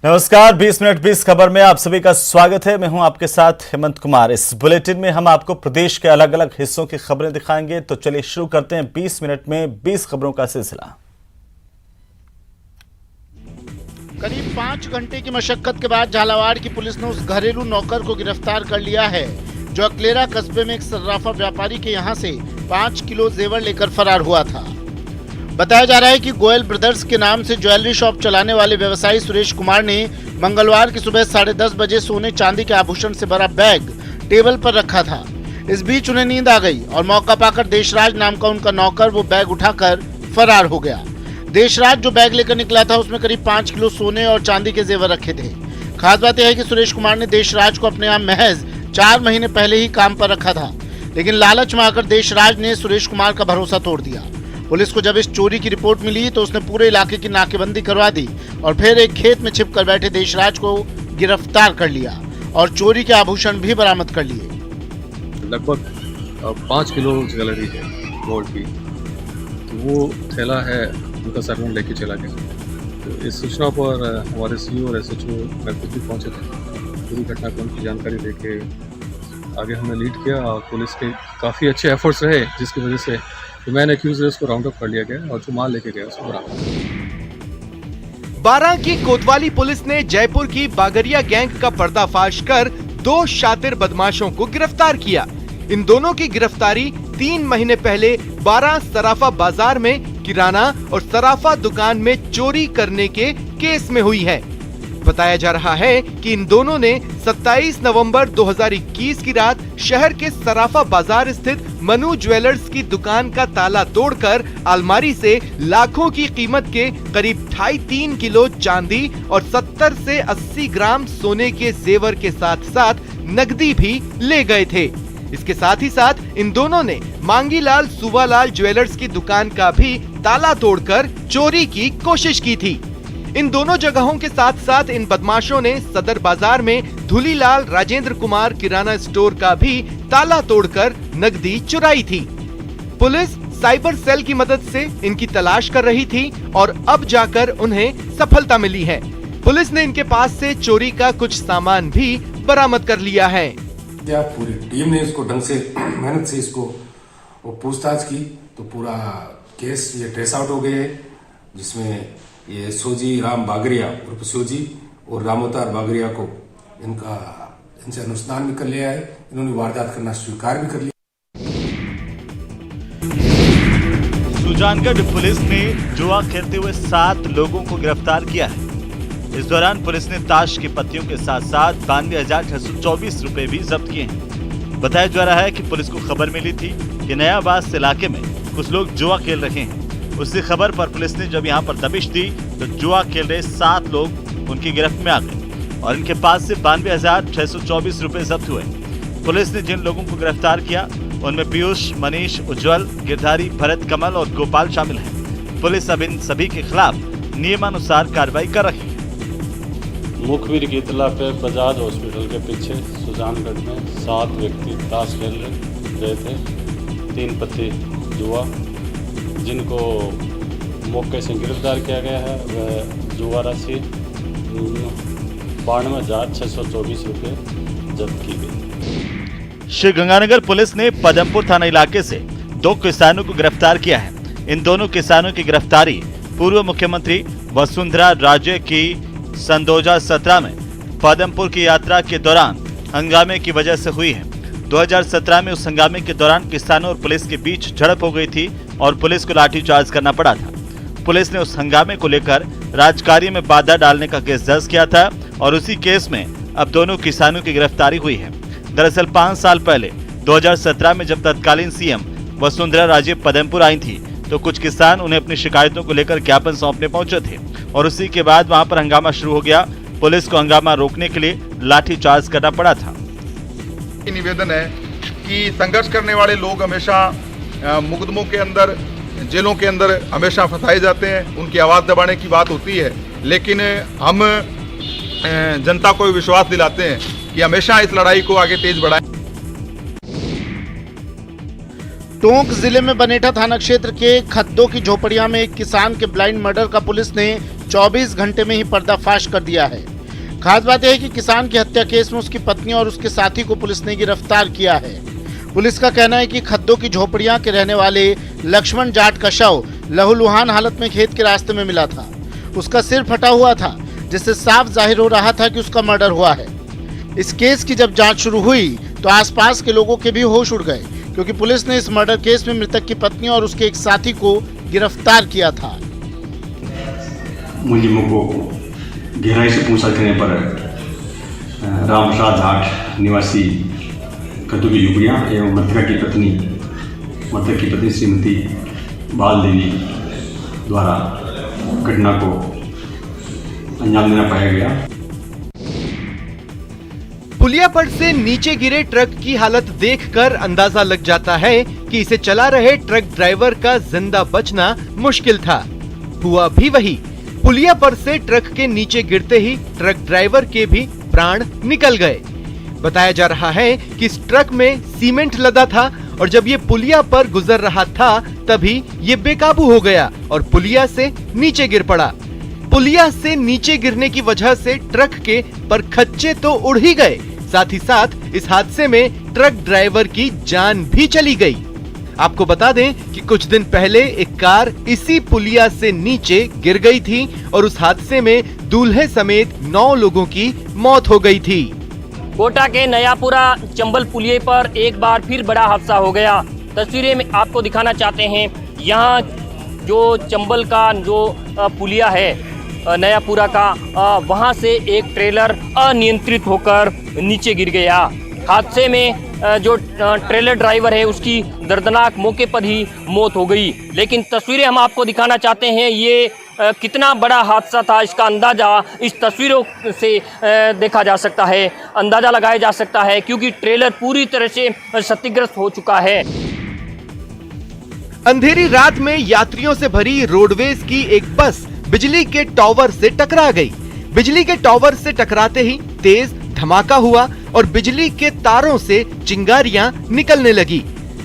नमस्कार, 20 मिनट 20 खबर में आप सभी का स्वागत है। मैं हूं आपके साथ हेमंत कुमार। इस बुलेटिन में हम आपको प्रदेश के अलग अलग हिस्सों की खबरें दिखाएंगे। तो चलिए शुरू करते हैं 20 मिनट में 20 खबरों का सिलसिला। करीब 5 घंटे की मशक्कत के बाद झालावाड़ की पुलिस ने उस घरेलू नौकर को गिरफ्तार कर लिया है जो अकलेरा कस्बे में एक सर्राफा व्यापारी के यहां से 5 किलो जेवर लेकर फरार हुआ था। बताया जा रहा है कि गोयल ब्रदर्स के नाम से ज्वेलरी शॉप चलाने वाले व्यवसायी सुरेश कुमार ने मंगलवार की सुबह 10:30 बजे सोने चांदी के आभूषण से भरा बैग टेबल पर रखा था। इस बीच उन्हें नींद आ गई और मौका पाकर देशराज नाम का उनका नौकर वो बैग उठाकर फरार हो गया। देशराज जो बैग लेकर निकला था उसमें करीब 5 किलो सोने और चांदी के जेवर रखे थे। खास बात यह है कि सुरेश कुमार ने देशराज को अपने यहाँ महज 4 महीने पहले ही काम पर रखा था, लेकिन लालच में आकर देशराज ने सुरेश कुमार का भरोसा तोड़ दिया। पुलिस को जब इस चोरी की रिपोर्ट मिली तो उसने पूरे इलाके की नाकेबंदी करवा दी और फिर एक खेत में छिपकर बैठे देशराज को गिरफ्तार कर लिया और चोरी के आभूषण भी बरामद कर लिए। लगभग 5 किलो ज्वेलरी है गोल्ड की, तो वो थैला है उनका सरवन लेके चला गया। तो इस सूचना पर हमारे सीईओ और एसएचओ खुद भी पहुंचे थे। पूरी घटना को उनकी जानकारी देके आगे हमने लीड किया और पुलिस के काफ़ी अच्छे एफर्ट्स रहे, जिसकी वजह से मैन एक्यूज को राउंड अप कर लिया गया और जो माल लेके गया उसको बरामद। बारां की कोतवाली पुलिस ने जयपुर की बागरिया गैंग का पर्दाफाश कर 2 शातिर बदमाशों को गिरफ्तार किया। इन दोनों की गिरफ्तारी 3 महीने पहले बारां सराफा बाजार में किराना और सराफा दुकान में चोरी करने के केस में हुई है। बताया जा रहा है कि इन दोनों ने 27 नवंबर 2021 की रात शहर के सराफा बाजार स्थित मनु ज्वेलर्स की दुकान का ताला तोड़कर अलमारी से लाखों की कीमत के करीब 2.5-3 किलो चांदी और 70 से 80 ग्राम सोने के जेवर के साथ साथ नकदी भी ले गए थे। इसके साथ ही साथ इन दोनों ने मांगीलाल सुवालाल ज्वेलर्स की दुकान का भी ताला तोड़कर चोरी की कोशिश की थी। इन दोनों जगहों के साथ साथ इन बदमाशों ने सदर बाजार में धुलीलाल राजेंद्र कुमार किराना स्टोर का भी ताला तोड़कर नकदी चुराई थी। पुलिस साइबर सेल की मदद से इनकी तलाश कर रही थी और अब जाकर उन्हें सफलता मिली है। पुलिस ने इनके पास से चोरी का कुछ सामान भी बरामद कर लिया है। पूरी टीम ने इसको ढंग से मेहनत से इसको पूछताछ की तो पूरा केस ये ट्रेस आउट हो गए है, जिसमें ये सोजी राम बागरिया उर्फ सोजी और रामोतार बागरिया को इनसे अनुसंधान भी कर लिया है। इन्होंने वारदात करना स्वीकार भी कर लिया। सुजानगढ़ पुलिस ने जुआ खेलते हुए 7 लोगों को गिरफ्तार किया है। इस दौरान पुलिस ने ताश की पत्तियों के साथ साथ 92,624 रुपए भी जब्त किए हैं। बताया जा रहा है कि पुलिस को खबर मिली थी कि नयाबास इलाके में कुछ लोग जुआ खेल रहे हैं। उसी खबर पर पुलिस ने जब यहां पर दबिश दी तो जुआ खेल रहे 7 लोग उनकी गिरफ्त में आ गए और इनके पास से 92,624 रुपए जब्त हुए। पुलिस ने जिन लोगों को गिरफ्तार किया उनमें पीयूष, मनीष, उज्जवल, गिरधारी, भरत, कमल और गोपाल शामिल हैं। पुलिस अब इन सभी के खिलाफ नियमानुसार कार्रवाई कर रही है। मुखबिर की इतला पे बजाज हॉस्पिटल के पीछे सुजानगढ़ में 7 व्यक्ति ताश खेल रहे थे, 3 पत्ती जुआ, जिनको मौके से गिरफ्तार किया गया है। वह जुआ राशि 92,624 रुपये जब्त की गई। श्रीगंगानगर पुलिस ने पदमपुर थाना इलाके से 2 किसानों को गिरफ्तार किया है। इन दोनों किसानों की गिरफ्तारी पूर्व मुख्यमंत्री वसुंधरा राजे की सन 2017 में पदमपुर की यात्रा के दौरान हंगामे की वजह से हुई है। 2017 में उस हंगामे के दौरान किसानों और पुलिस के बीच झड़प हो गई थी और पुलिस को लाठीचार्ज करना पड़ा था। पुलिस ने उस हंगामे को लेकर राजकार्य में बाधा डालने का केस दर्ज किया था और उसी केस में अब दोनों किसानों की गिरफ्तारी हुई है। दरअसल 5 साल पहले 2017 में जब तत्कालीन सीएम वसुंधरा राजे पदमपुर आई थी तो कुछ किसान उन्हें अपनी शिकायतों को लेकर ज्ञापन सौंपने पहुंचे थे और उसी के बाद वहां पर हंगामा शुरू हो गया। पुलिस को हंगामा रोकने के लिए लाठीचार्ज करना पड़ा था। निवेदन है कि संघर्ष करने वाले लोग हमेशा मुकदमों के अंदर, जेलों के अंदर हमेशा फंसाए जाते हैं, उनकी आवाज़ दबाने की बात होती है, लेकिन हम जनता को विश्वास दिलाते हैं कि हमेशा इस लड़ाई को आगे तेज बढ़ाएं। टोंक जिले में बनेठा थाना क्षेत्र के खद्दों की झोपड़ियां में एक किसान के ब्लाइंड मर्डर का पुलिस ने 24 घंटे में ही पर्दाफाश कर दिया है। खास बात यह है कि किसान की हत्या केस में उसकी पत्नी और उसके साथी को पुलिस ने गिरफ्तार किया है। पुलिस का कहना है कि खद्दों की झोपड़ियां के रहने वाले लक्ष्मण जाट का शव लहूलुहान हालत में खेत के रास्ते में मिला था। उसका सिर फटा हुआ था, जिससे साफ जाहिर हो रहा था कि उसका मर्डर हुआ है। इस केस की जब जांच शुरू हुई तो आसपास के लोगों के भी होश उड़ गए, क्योंकि पुलिस ने इस मर्डर केस में मृतक की पत्नी और उसके एक साथी को गिरफ्तार किया था। मुलजिमों को गहराई से पूछताछ करने पर राम प्रसाद जाट निवासी कद्दू की झुपड़ियाँ एवं मृतक की पत्नी श्रीमती बाल देवी द्वारा घटना को अंजाम देना पाया गया। पुलियापट से नीचे गिरे ट्रक की हालत देखकर अंदाजा लग जाता है कि इसे चला रहे ट्रक ड्राइवर का जिंदा बचना मुश्किल था। हुआ भी वही, पुलियापट से ट्रक के नीचे गिरते ही ट्रक ड्राइवर के भी प्राण निकल गए। बताया जा रहा है कि इस ट्रक में सीमेंट लदा था और जब ये पुलिया पर गुजर रहा था तभी ये बेकाबू हो गया और पुलिया से नीचे गिर पड़ा। पुलिया से नीचे गिरने की वजह से ट्रक के परखच्चे तो उड़ ही गए, साथ ही साथ इस हादसे में ट्रक ड्राइवर की जान भी चली गई। आपको बता दें कि कुछ दिन पहले एक कार इसी पुलिया से नीचे गिर गई थी और उस हादसे में दूल्हे समेत 9 लोगों की मौत हो गई थी। कोटा के नयापुरा चंबल पुलिये पर एक बार फिर बड़ा हादसा हो गया। तस्वीरें में आपको दिखाना चाहते हैं। यहाँ जो चंबल का जो पुलिया है नयापुरा का, वहाँ से एक ट्रेलर अनियंत्रित होकर नीचे गिर गया। हादसे में जो ट्रेलर ड्राइवर है उसकी दर्दनाक मौके पर ही मौत हो गई। लेकिन तस्वीरें हम आपको दिखाना चाहते हैं, ये कितना बड़ा हादसा था इसका अंदाज़ा इस तस्वीरों से देखा जा सकता है, अंदाज़ा लगाया जा सकता है, क्योंकि ट्रेलर पूरी तरह से क्षतिग्रस्त हो चुका है। अंधेरी रात में यात्रियों से भरी रोडवेज की एक बस बिजली के टावर से टकरा गई। बिजली के टावर से टकराते ही तेज धमाका हुआ और बिजली के तारों से चिंगारियां निकलने लगी।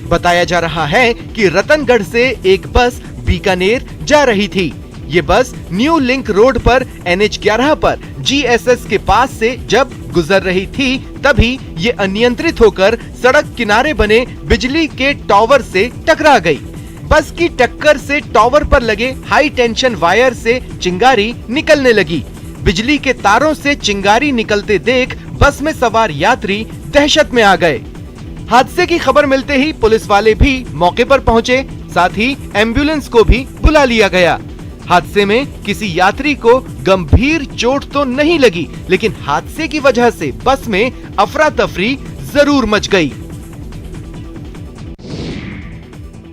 बताया जा रहा है कि रतनगढ़ से एक बस बीकानेर जा रही थी। ये बस न्यू लिंक रोड पर NH11 पर GSS के पास से जब गुजर रही थी तभी ये अनियंत्रित होकर सड़क किनारे बने बिजली के टावर से टकरा गई। बस की टक्कर से टावर पर लगे हाई टेंशन वायर से चिंगारी निकलने लगी। बिजली के तारों से चिंगारी निकलते देख बस में सवार यात्री दहशत में आ गए। हादसे की खबर मिलते ही पुलिस वाले भी मौके पर पहुंचे, साथ ही एम्बुलेंस को भी बुला लिया गया। हादसे में किसी यात्री को गंभीर चोट तो नहीं लगी, लेकिन हादसे की वजह से बस में अफरा तफरी जरूर मच गई।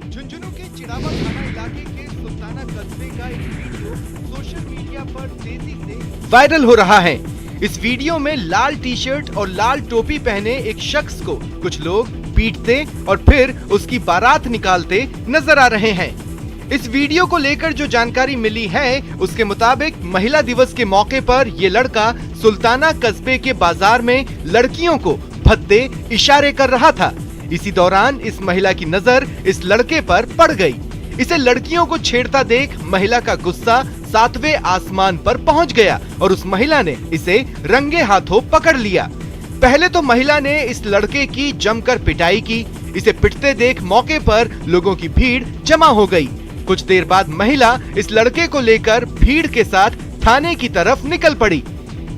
झुंझुनू के चिड़ावा थाना इलाके के सुल्ताना कस्बे का एक वीडियो सोशल मीडिया पर तेजी से वायरल हो रहा है। इस वीडियो में लाल टी शर्ट और लाल टोपी पहने एक शख्स को कुछ लोग पीटते और फिर उसकी बारात निकालते नजर आ रहे हैं। इस वीडियो को लेकर जो जानकारी मिली है उसके मुताबिक महिला दिवस के मौके पर ये लड़का सुल्ताना कस्बे के बाजार में लड़कियों को भद्दे इशारे कर रहा था। इसी दौरान इस महिला की नजर इस लड़के पर पड़ गई। इसे लड़कियों को छेड़ता देख महिला का गुस्सा 7वें आसमान पर पहुंच गया और उस महिला ने इसे रंगे हाथों पकड़ लिया। पहले तो महिला ने इस लड़के की जमकर पिटाई की। इसे पिटते देख मौके पर लोगों की भीड़ जमा हो गई। कुछ देर बाद महिला इस लड़के को लेकर भीड़ के साथ थाने की तरफ निकल पड़ी।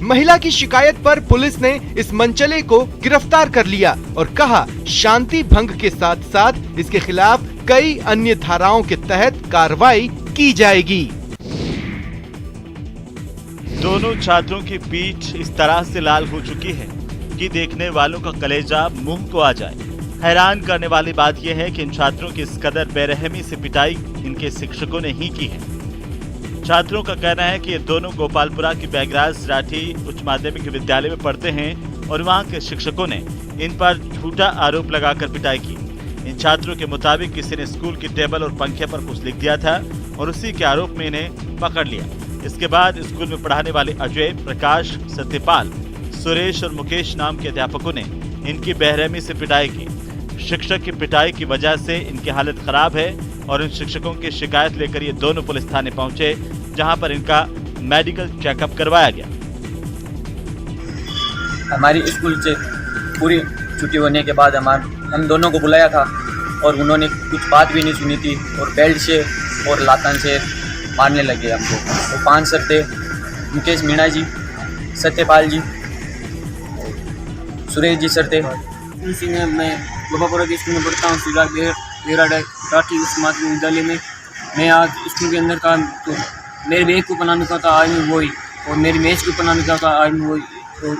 महिला की शिकायत पर पुलिस ने इस मनचले को गिरफ्तार कर लिया और कहा शांति भंग के साथ साथ इसके खिलाफ कई अन्य धाराओं के तहत कार्रवाई की जाएगी। दोनों छात्रों की पीठ इस तरह से लाल हो चुकी है कि देखने वालों का कलेजा मुंह को आ जाए। हैरान करने वाली बात यह है कि इन छात्रों की इस कदर बेरहमी से पिटाई इनके शिक्षकों ने ही की है। छात्रों का कहना है कि ये दोनों गोपालपुरा की बैगराज राठी उच्च माध्यमिक विद्यालय में पढ़ते हैं और वहां के शिक्षकों ने इन पर झूठा आरोप लगाकर पिटाई की। इन छात्रों के मुताबिक किसी ने स्कूल की टेबल और पंखे पर कुछ लिख दिया था और उसी के आरोप में इन्हें पकड़ लिया। इसके बाद स्कूल में पढ़ाने वाले अजय, प्रकाश, सत्यपाल, सुरेश और मुकेश नाम के अध्यापकों ने इनकी बेरहमी से पिटाई की। शिक्षक की पिटाई की वजह से इनकी हालत खराब है और इन शिक्षकों की शिकायत लेकर ये दोनों पुलिस थाने पहुंचे, जहां पर इनका मेडिकल चेकअप करवाया गया। हमारी स्कूल से पूरी छुट्टी होने के बाद हम दोनों को बुलाया था और उन्होंने कुछ बात भी नहीं सुनी थी और बेल्ट से और लातन से मारने लगे हमको। तो 5 सर थे, मुकेश मीणा जी, सत्यपाल जी, सुरेश जी सर थे। मैं गोपापुरा के स्कूल में पढ़ता हूँ, सिरा राठी उच्च माध्यमिक विद्यालय में। मैं आज स्कूल के अंदर का तो मेरे बैग को बनाने का था आज में वही, और मेरी मेज को बनाने का था आज में वही। तो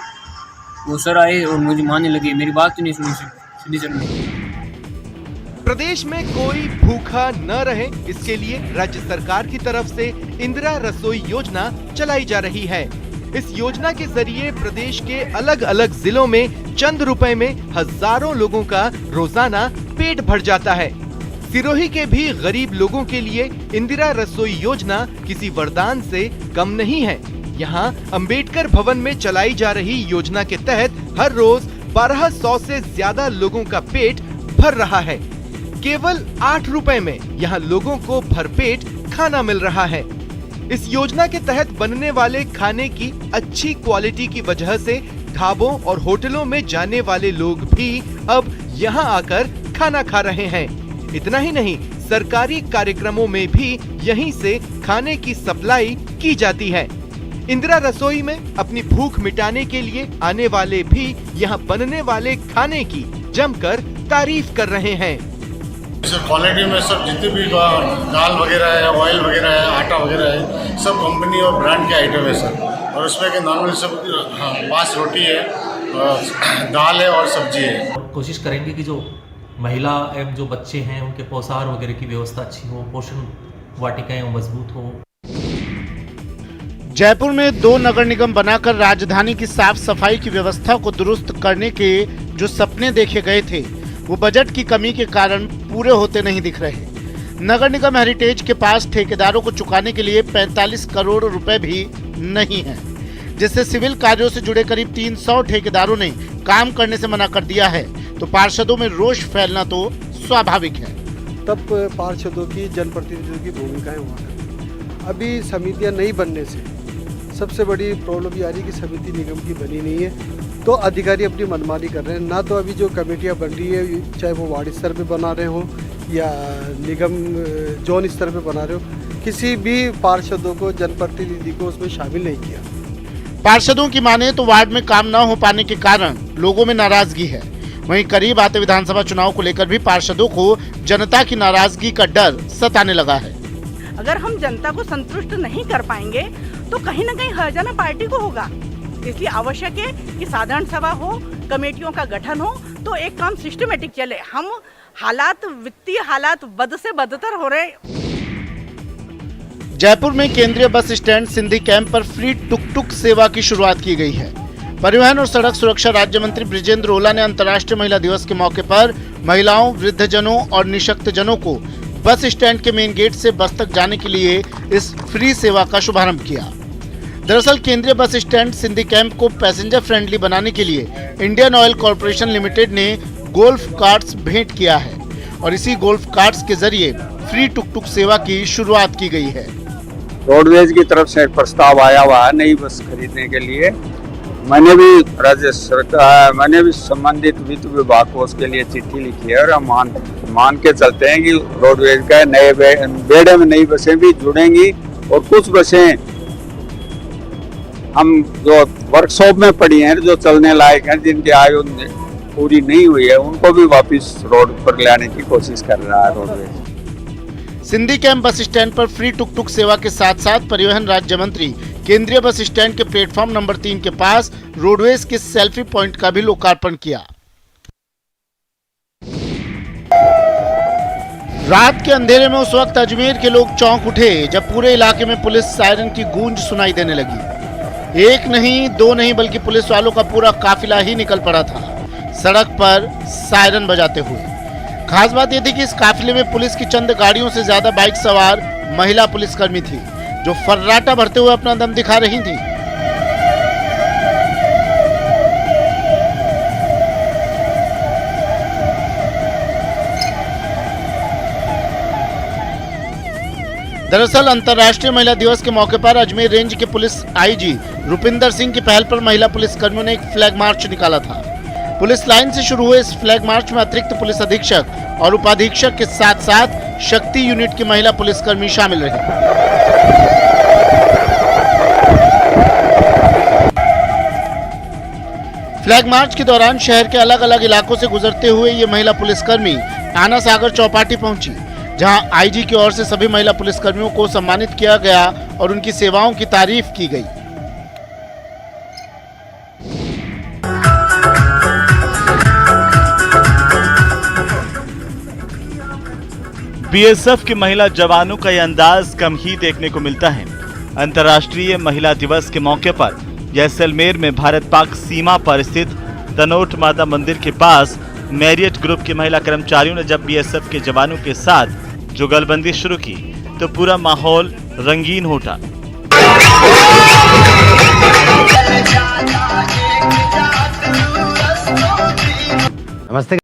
वो सर आए और मुझे मारने लगे, मेरी बात तो नहीं सुनी सीधी सर ने। प्रदेश में कोई भूखा न रहे, इसके लिए राज्य सरकार की तरफ से इंदिरा रसोई योजना चलाई जा रही है। इस योजना के जरिए प्रदेश के अलग अलग जिलों में चंद रुपए में हजारों लोगों का रोजाना पेट भर जाता है। सिरोही के भी गरीब लोगों के लिए इंदिरा रसोई योजना किसी वरदान से कम नहीं है। यहाँ अंबेडकर भवन में चलाई जा रही योजना के तहत हर रोज 1200 से ज्यादा लोगों का पेट भर रहा है। केवल 8 रुपए में यहाँ लोगों को भरपेट खाना मिल रहा है। इस योजना के तहत बनने वाले खाने की अच्छी क्वालिटी की वजह से ढाबों और होटलों में जाने वाले लोग भी अब यहाँ आकर खाना खा रहे हैं। इतना ही नहीं, सरकारी कार्यक्रमों में भी यहीं से खाने की सप्लाई की जाती है। इंदिरा रसोई में अपनी भूख मिटाने के लिए आने वाले भी यहाँ बनने वाले खाने की जमकर तारीफ कर रहे हैं। सर क्वालिटी में सब जितने भी दाल वगैरह है, ऑयल वगैरह है, आटा वगैरह है, सब कंपनी और ब्रांड के आइटम है सर। और उसमें के नॉर्मल सब 5 रोटी है, दाल है और सब्जी है। कोशिश करेंगे कि जो महिला एवं जो बच्चे हैं उनके पोषाहार वगैरह की व्यवस्था अच्छी हो, पोषण वाटिकाएं मजबूत हो। जयपुर में 2 नगर निगम बनाकर राजधानी की साफ सफाई की व्यवस्था को दुरुस्त करने के जो सपने देखे गए थे, वो बजट की कमी के कारण पूरे होते नहीं दिख रहे। नगर निगम हेरिटेज के पास ठेकेदारों को चुकाने के लिए 45 करोड़ रुपए भी नहीं है, जिससे सिविल कार्यों से जुड़े करीब 300 ठेकेदारों ने काम करने से मना कर दिया है। तो पार्षदों में रोष फैलना तो स्वाभाविक है। तब पार्षदों की, जनप्रतिनिधियों की भूमिकाएं हुआ। अभी समितियां नहीं बनने से सबसे बड़ी प्रॉब्लम ये आ रही है कि समिति निगम की बनी नहीं है, तो अधिकारी अपनी मनमानी कर रहे हैं। ना तो अभी जो कमेटियां बन रही है, चाहे वो वार्ड स्तर पे बना रहे हो या निगम जोन स्तर पे बना रहे हो, किसी भी पार्षदों को, जनप्रतिनिधि को उसमें शामिल नहीं किया। पार्षदों की माने तो वार्ड में काम न हो पाने के कारण लोगों में नाराजगी है। वहीं करीब आते विधानसभा चुनाव को लेकर भी पार्षदों को जनता की नाराजगी का डर सताने लगा है। अगर हम जनता को संतुष्ट नहीं कर पाएंगे तो कहीं न कहीं हर्जाना पार्टी को होगा। इसलिए आवश्यक है कि साधारण सभा हो, कमेटियों का गठन हो, तो एक काम सिस्टमेटिक चले। हम वित्तीय हालात बद से बदतर हो रहे। जयपुर में केंद्रीय बस स्टैंड सिंधी कैंप पर फ्री टुक-टुक सेवा की शुरुआत की गई है। परिवहन और सड़क सुरक्षा राज्य मंत्री बृजेंद्र ओला ने अंतर्राष्ट्रीय महिला दिवस के मौके पर महिलाओं, वृद्धजनों और निशक्तजनों को बस स्टैंड के मेन गेट से बस तक जाने के लिए इस फ्री सेवा का शुभारंभ किया। दरअसल केंद्रीय बस स्टैंड सिंधी कैंप को पैसेंजर फ्रेंडली बनाने के लिए इंडियन ऑयल कॉर्पोरेशन लिमिटेड ने गोल्फ कार्ट्स भेंट किया है और इसी गोल्फ कार्ट्स के जरिए फ्री टुक-टुक सेवा की शुरुआत की गई है। रोडवेज की तरफ से प्रस्ताव आया हुआ है नई बस खरीदने के लिए। मैंने भी राज्य सरकार, मैंने भी संबंधित वित्त विभाग को उसके लिए चिट्ठी लिखी है और हम मान के चलते हैं कि रोडवेज का नए बेड़े में नई बसें भी जुड़ेंगी और कुछ बसें हम जो वर्कशॉप में पड़ी हैं, जो चलने लायक हैं, जिनकी आयु पूरी नहीं हुई है, उनको भी वापस रोड पर लाने की कोशिश कर रहा है roadways. Sindhi camp bus stand पर फ्री टुक-टुक सेवा के साथ साथ परिवहन राज्य मंत्री केंद्रीय बस स्टैंड के प्लेटफॉर्म नंबर 3 के पास रोडवेज के सेल्फी पॉइंट का भी लोकार्पण किया। रात के अंधेरे में उस वक्त अजमेर के लोग चौंक उठे जब पूरे इलाके में पुलिस सायरन की गूंज सुनाई देने लगी। 1 नहीं 2 नहीं बल्कि पुलिस वालों का पूरा काफिला ही निकल पड़ा था सड़क पर सायरन बजाते हुए। खास बात यह थी कि इस काफिले में पुलिस की चंद गाड़ियों से ज्यादा बाइक सवार महिला पुलिसकर्मी थी जो फर्राटा भरते हुए अपना दम दिखा रही थी। दरअसल अंतर्राष्ट्रीय महिला दिवस के मौके पर अजमेर रेंज के पुलिस आईजी रुपिंदर सिंह की पहल पर महिला पुलिस कर्मियों ने एक फ्लैग मार्च निकाला था। पुलिस लाइन से शुरू हुए इस फ्लैग मार्च में अतिरिक्त पुलिस अधीक्षक और उपाधीक्षक के साथ साथ शक्ति यूनिट की महिला पुलिसकर्मी शामिल रहे। फ्लैग मार्च के दौरान शहर के अलग अलग इलाकों से गुजरते हुए ये महिला पुलिसकर्मी आना सागर चौपाटी पहुंची, जहां आईजी की ओर से सभी महिला पुलिसकर्मियों को सम्मानित किया गया और उनकी सेवाओं की तारीफ की गई। बीएसएफ की महिला जवानों का यह अंदाज कम ही देखने को मिलता है। अंतर्राष्ट्रीय महिला दिवस के मौके पर जैसलमेर में भारत पाक सीमा पर स्थित तनोट माता मंदिर के पास मैरियट ग्रुप की महिला कर्मचारियों ने जब बीएसएफ के जवानों के साथ जुगलबंदी शुरू की तो पूरा माहौल रंगीन हो उठा। नमस्ते।